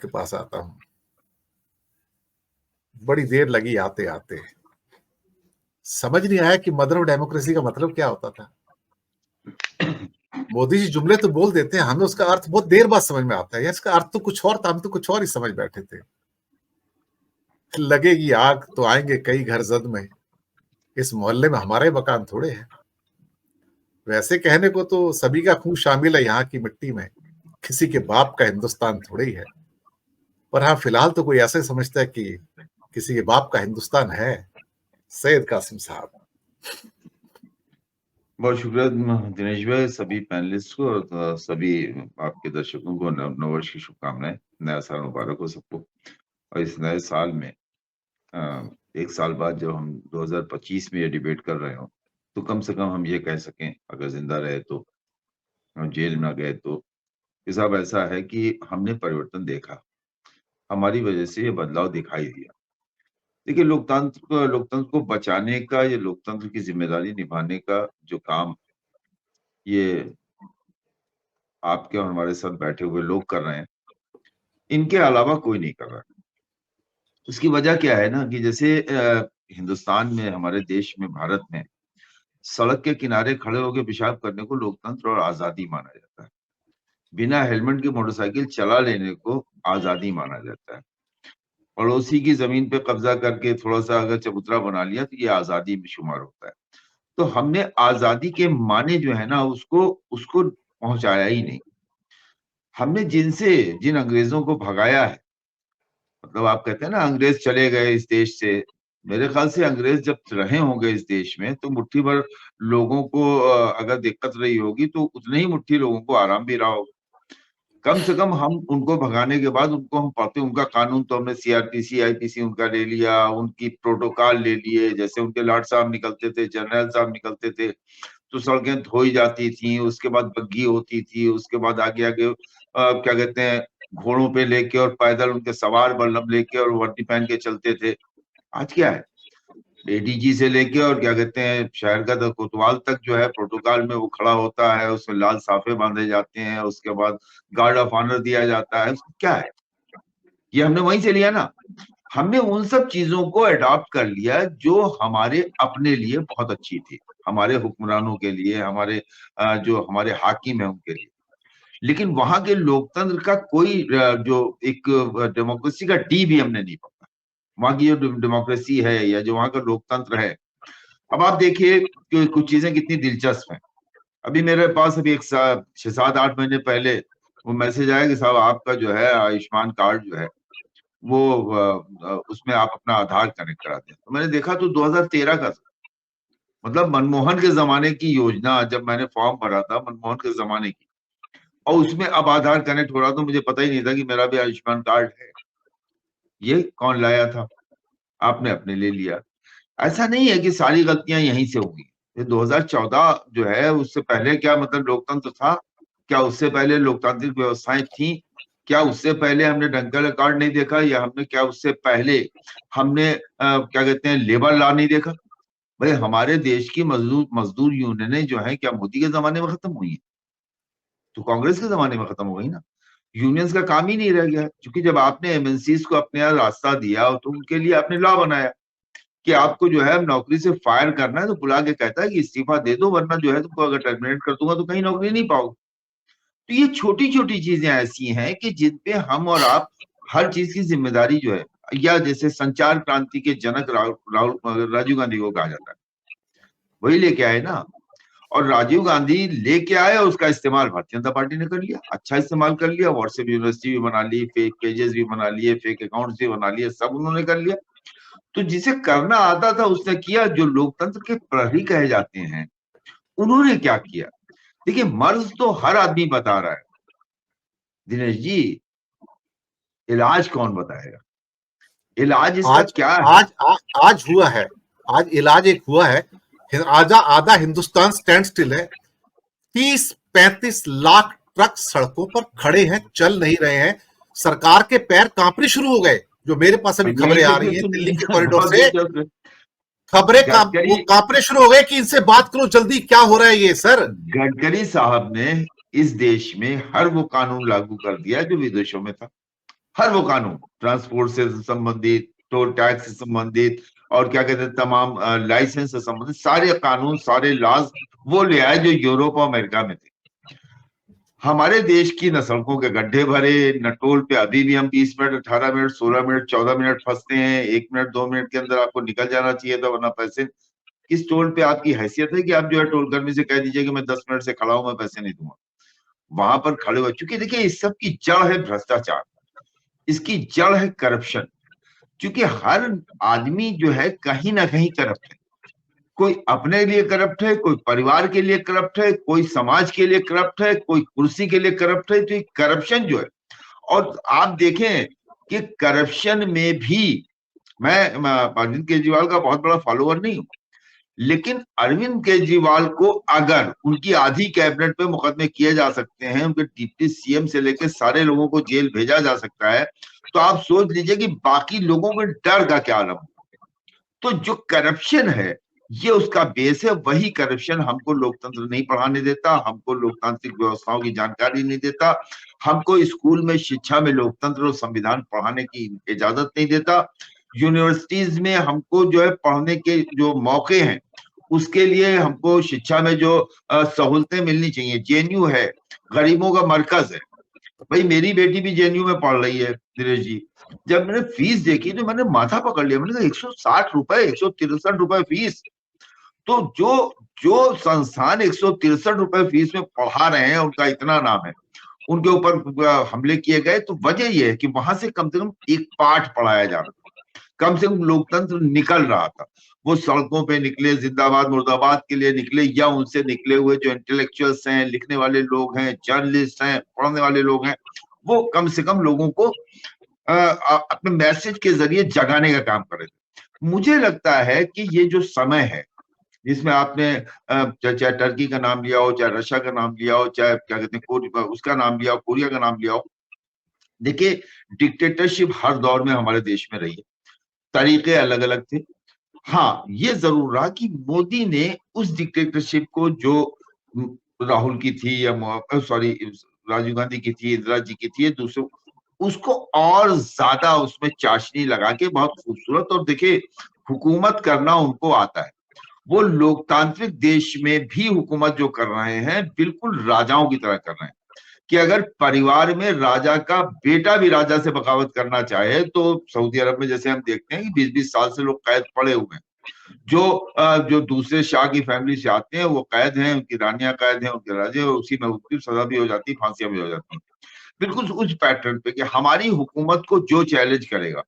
के पास आता हूं। बड़ी देर लगी आते आते, समझ नहीं आया कि मदर ऑफ डेमोक्रेसी का मतलब क्या होता था। मोदी जी जुमले तो बोल देते हैं, हमें उसका अर्थ बहुत देर बाद समझ में आता है। इसका अर्थ तो कुछ और था, हम तो कुछ और ही समझ बैठे थे। लगेगी आग तो आएंगे कई घर जद में, इस मोहल्ले में हमारे मकान थोड़े हैं। वैसे कहने को तो सभी का खून शामिल है यहाँ की मिट्टी में, किसी के बाप का हिंदुस्तान थोड़े ही है। पर हाँ, फिलहाल तो कोई ऐसे समझता है कि किसी के बाप का हिंदुस्तान है। सैयद कासिम साहब। बहुत शुक्रिया दिनेश भाई, सभी पैनलिस्ट को और सभी आपके दर्शकों को नववर्ष की शुभकामनाएं। नया साल मुबारक हो सबको। और इस नए साल में एक साल बाद जब हम 2025 में ये डिबेट कर रहे हो, तो कम से कम हम ये कह सकें, अगर जिंदा रहे तो, जेल में गए तो, हिसाब ऐसा है कि हमने परिवर्तन देखा, हमारी वजह से ये बदलाव दिखाई दिया। देखिए, लोकतंत्र को बचाने का, ये लोकतंत्र की जिम्मेदारी निभाने का जो काम ये आपके और हमारे साथ बैठे हुए लोग कर रहे हैं, इनके अलावा कोई नहीं कर रहा है। उसकी वजह क्या है ना, कि जैसे हिंदुस्तान में, हमारे देश में, भारत में सड़क के किनारे खड़े होकर पेशाब करने को लोकतंत्र और आजादी माना जाता है। बिना हेलमेट के मोटरसाइकिल चला लेने को आजादी माना जाता है। पड़ोसी की जमीन पे कब्जा करके थोड़ा सा अगर चबूतरा बना लिया तो ये आजादी में शुमार होता है। तो हमने आजादी के माने जो है ना, उसको उसको पहुंचाया ही नहीं। हमने जिन अंग्रेजों को भगाया है, मतलब आप कहते हैं ना अंग्रेज चले गए इस देश से, मेरे ख्याल से अंग्रेज जब रहे होंगे इस देश में तो मुट्ठी भर लोगों को अगर दिक्कत रही होगी तो उतने ही मुट्ठी लोगों को आराम भी रहा होगा। कम से कम हम उनको भगाने के बाद उनको हम पढ़ते, उनका कानून तो हमने सीआरपीसी आईपीसी उनका ले लिया, उनकी प्रोटोकॉल ले लिए। जैसे उनके लाट साहब निकलते थे, जनरल साहब निकलते थे, तो सड़कें धोई जाती थी, उसके बाद बग्घी होती थी, उसके बाद आगे आगे क्या कहते हैं, घोड़ों पे लेके और पैदल उनके सवार बल्लम लेके और वर्दी पहन के चलते थे। आज क्या है, एडीजी से लेके और क्या कहते हैं शहर का कोतवाल तक जो है प्रोटोकॉल में वो खड़ा होता है, उसमें लाल साफे बांधे जाते हैं, उसके बाद गार्ड ऑफ ऑनर दिया जाता है। क्या है, ये हमने वहीं से लिया ना। हमने उन सब चीजों को अडॉप्ट कर लिया जो हमारे अपने लिए बहुत अच्छी थी, हमारे हुक्मरानों के लिए, हमारे जो हमारे हाकिम है उनके लिए। लेकिन वहां के लोकतंत्र का कोई जो एक डेमोक्रेसी का डी भी हमने नहीं पकड़ा। वहां की जो डेमोक्रेसी है या जो वहां का लोकतंत्र है, अब आप देखिए कि कुछ चीजें कितनी दिलचस्प हैं। अभी मेरे पास अभी 6-7-8 महीने पहले वो मैसेज आया कि साहब आपका जो है आयुष्मान कार्ड जो है वो उसमें आप अपना आधार कनेक्ट करा दें। तो मैंने देखा तो 2013 का था, मतलब मनमोहन के जमाने की योजना। जब मैंने फॉर्म भरा था मनमोहन के जमाने की, और उसमें अब आधार कनेक्ट हो रहा, तो मुझे पता ही नहीं था कि मेरा भी आयुष्मान कार्ड है। ये कौन लाया था? आपने अपने ले लिया। ऐसा नहीं है कि सारी गलतियां यहीं से होंगी। ये 2014 जो है, उससे पहले क्या मतलब लोकतंत्र था? क्या उससे पहले लोकतांत्रिक व्यवस्थाएं थी? क्या उससे पहले हमने डंकल कार्ड नहीं देखा? या हमने क्या उससे पहले हमने क्या कहते हैं लेबर लॉ नहीं देखा? भाई, हमारे देश की मजदूर मजदूर यूनियनें जो है, क्या मोदी के जमाने में खत्म हुई है? तो कांग्रेस के जमाने में खत्म हो गई ना। यूनियंस का काम ही नहीं रह गया, क्योंकि जब आपने एमएनसीज को अपने यहाँ रास्ता दिया तो उनके लिए आपने लॉ बनाया कि आपको जो है नौकरी से फायर करना है तो बुला के कहता है कि इस्तीफा दे दो, वरना जो है तुमको अगर टर्मिनेट कर दूंगा तो कहीं नौकरी नहीं पाओगे। तो ये छोटी छोटी चीजें ऐसी हैं कि जिन पे हम और आप हर चीज की जिम्मेदारी जो है, या जैसे संचार क्रांति के जनक राजीव गांधी को कहा जाता है, वही लेके आए ना। और राजीव गांधी लेके आए और उसका इस्तेमाल भारतीय जनता पार्टी ने कर लिया, अच्छा इस्तेमाल कर लिया। व्हाट्सएप यूनिवर्सिटी भी बना ली, फेक पेजेस भी बना लिए, फेक अकाउंट्स भी बना लिए, सब उन्होंने कर लिया। तो जिसे करना आता था उसने किया। जो लोकतंत्र के प्रहरी कहे जाते हैं, उन्होंने क्या किया? देखिए, मर्ज तो हर आदमी बता रहा है, दिनेश जी, इलाज कौन बताएगा? इलाज इसका आज क्या है? आज आ, आज हुआ है। आज इलाज एक हुआ है। आधा आधा हिंदुस्तान स्टैंड स्टिल है। 30-35 लाख ट्रक सड़कों पर खड़े हैं, चल नहीं रहे हैं। सरकार के पैर कांपने शुरू हो गए। जो मेरे पास अभी यहीं खबरें से आ फिर रही हैं दिल्ली के सुनिए, कॉरिडोर बहुत से, दिलचस्प। खबरें वो गडकरी कांपने शुरू हो गए कि इनसे बात करो जल्दी, क्या हो रहा है ये सर। गडकरी साहब ने इस देश में हर वो कानून लागू कर दिया जो विदेशों में था। हर वो कानून, ट्रांसपोर्ट से संबंधित, टोल टैक्स से संबंधित, और क्या कहते हैं तमाम लाइसेंस से संबंधित सारे कानून, सारे लॉज वो ले आए जो यूरोप और अमेरिका में थे। हमारे देश की न सड़कों के गड्ढे भरे, न टोल पे अभी भी हम 20 मिनट, 18 मिनट, 16 मिनट, 14 मिनट फंसते हैं। 1 मिनट 2 मिनट के अंदर आपको निकल जाना चाहिए था, वरना पैसे। किस टोल पे आपकी हैसियत है कि आप जो है टोल कर्मी से कह दीजिए कि मैं 10 मिनट से खड़ा हूं, मैं पैसे नहीं दूंगा। वहां पर खड़े हुए, क्योंकि देखिए इस सब की जड़ है भ्रष्टाचार, इसकी जड़ है करप्शन। क्योंकि हर आदमी जो है कहीं ना कहीं करप्ट है। कोई अपने लिए करप्ट है, कोई परिवार के लिए करप्ट है, कोई समाज के लिए करप्ट है, कोई कुर्सी के लिए करप्ट है। तो ये करप्शन जो है, और आप देखें कि करप्शन में भी मैं अरविंद केजरीवाल का बहुत बड़ा फॉलोअर नहीं हूं, लेकिन अरविंद केजरीवाल को अगर उनकी आधी कैबिनेट पे मुकदमे किए जा सकते हैं, उनके डिप्टी सीएम से लेकर सारे लोगों को जेल भेजा जा सकता है, तो आप सोच लीजिए कि बाकी लोगों में डर का क्या आलम। तो जो करप्शन है ये उसका बेस है। वही करप्शन हमको लोकतंत्र नहीं पढ़ाने देता, हमको लोकतांत्रिक व्यवस्थाओं की जानकारी नहीं देता, हमको स्कूल में शिक्षा में लोकतंत्र और संविधान पढ़ाने की इजाजत नहीं देता। यूनिवर्सिटीज में हमको जो है पढ़ने के जो मौके हैं, उसके लिए हमको शिक्षा में जो सहूलतें मिलनी चाहिए। जेएनयू है, गरीबों का मरकज है। भाई मेरी बेटी भी जेएनयू में पढ़ रही है दिनेश जी। जब मैंने फीस देखी तो मैंने माथा पकड़ लिया। मैंने कहा 160 रुपए, 163 रुपए फीस। तो जो जो संस्थान 163 रुपए फीस में पढ़ा रहे हैं, उनका इतना नाम है, उनके ऊपर हमले किए गए, तो वजह यह है कि वहां से कम एक पाठ पढ़ाया जा रहा था, कम से कम लोकतंत्र निकल रहा था। वो सड़कों पे निकले, जिंदाबाद मुर्दाबाद के लिए निकले, या उनसे निकले हुए जो इंटेलेक्चुअल्स हैं, लिखने वाले लोग हैं, जर्नलिस्ट हैं, पढ़ने वाले लोग हैं, वो कम से कम लोगों को अपने मैसेज के जरिए जगाने का काम कर रहे थे। मुझे लगता है कि ये जो समय है जिसमें आपने चाहे टर्की का नाम लिया हो, चाहे रशिया का नाम लिया हो, चाहे क्या कहते हैं उसका नाम लिया हो, कोरिया का नाम लिया हो, देखिए डिक्टेटरशिप हर दौर में हमारे देश में रही है, तरीके अलग अलग थे। हाँ, ये जरूर रहा कि मोदी ने उस डिक्टेटरशिप को जो राहुल की थी या सॉरी राजीव गांधी की थी, इंदिरा जी की थी, दूसरों, उसको और ज्यादा उसमें चाशनी लगा के बहुत खूबसूरत, और देखिए हुकूमत करना उनको आता है। वो लोकतांत्रिक देश में भी हुकूमत जो कर रहे हैं बिल्कुल राजाओं की तरह कर रहे हैं, कि अगर परिवार में राजा का बेटा भी राजा से बगावत करना चाहे तो सऊदी अरब में जैसे हम देखते हैं कि 20-20 साल से लोग कैद पड़े हुए हैं। जो दूसरे शाह की फैमिली से आते हैं वो कैद हैं, उनकी रानियां कैद हैं, उनके राजे, और उसी में उनकी सजा भी हो जाती है, फांसियां भी हो जाती हैं। बिल्कुल उस पैटर्न पे कि हमारी हुकूमत को जो चैलेंज करेगा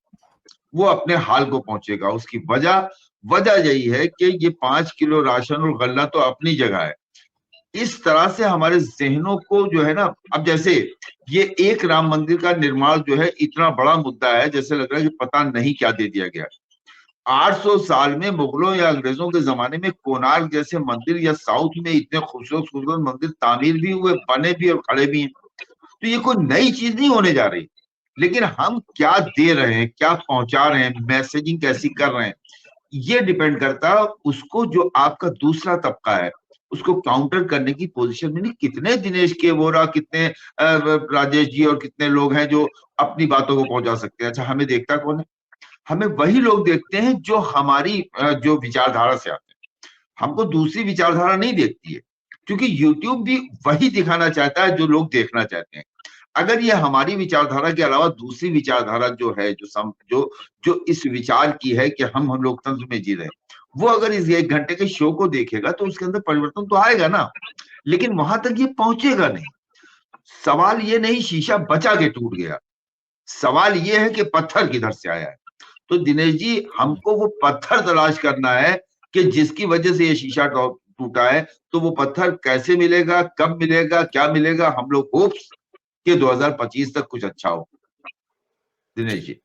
वो अपने हाल को पहुंचेगा। उसकी वजह वजह यही है कि ये 5 किलो राशन और गल्ला तो अपनी जगह है। इस तरह से हमारे जहनों को जो है ना, अब जैसे ये एक राम मंदिर का निर्माण जो है इतना बड़ा मुद्दा है, जैसे लग रहा है कि पता नहीं क्या दे दिया गया। 800 साल में मुगलों या अंग्रेजों के जमाने में कोणार्क जैसे मंदिर, या साउथ में इतने खूबसूरत खूबसूरत मंदिर तामीर भी हुए, बने भी और खड़े भी हैं। तो ये कोई नई चीज नहीं होने जा रही, लेकिन हम क्या दे रहे हैं, क्या पहुंचा रहे हैं, मैसेजिंग कैसी कर रहे हैं, ये डिपेंड करता है। उसको जो आपका दूसरा तबका है उसको काउंटर करने की पोजीशन में नहीं। कितने दिनेश के वोरा, कितने राजेश जी और कितने लोग हैं जो अपनी बातों को पहुंचा सकते हैं। अच्छा, हमें देखता कौन है? हमें वही लोग देखते हैं जो हमारी जो विचारधारा से आते हैं। हमको दूसरी विचारधारा नहीं देखती है, क्योंकि यूट्यूब भी वही दिखाना चाहता है जो लोग देखना चाहते हैं। अगर ये हमारी विचारधारा के अलावा दूसरी विचारधारा जो है, जो इस विचार की है कि हम लोकतंत्र में जी रहे हैं, वो अगर इस 1 घंटे के शो को देखेगा तो उसके अंदर परिवर्तन तो आएगा ना, लेकिन वहां तक ये पहुंचेगा नहीं। सवाल ये नहीं शीशा बचा के टूट गया, सवाल ये है कि पत्थर किधर से आया है। तो दिनेश जी, हमको वो पत्थर तलाश करना है कि जिसकी वजह से ये शीशा टूटा है। तो वो पत्थर कैसे मिलेगा, कब मिलेगा, क्या मिलेगा? हम लोग होप्स कि 2025 तक कुछ अच्छा हो। दिनेश जी।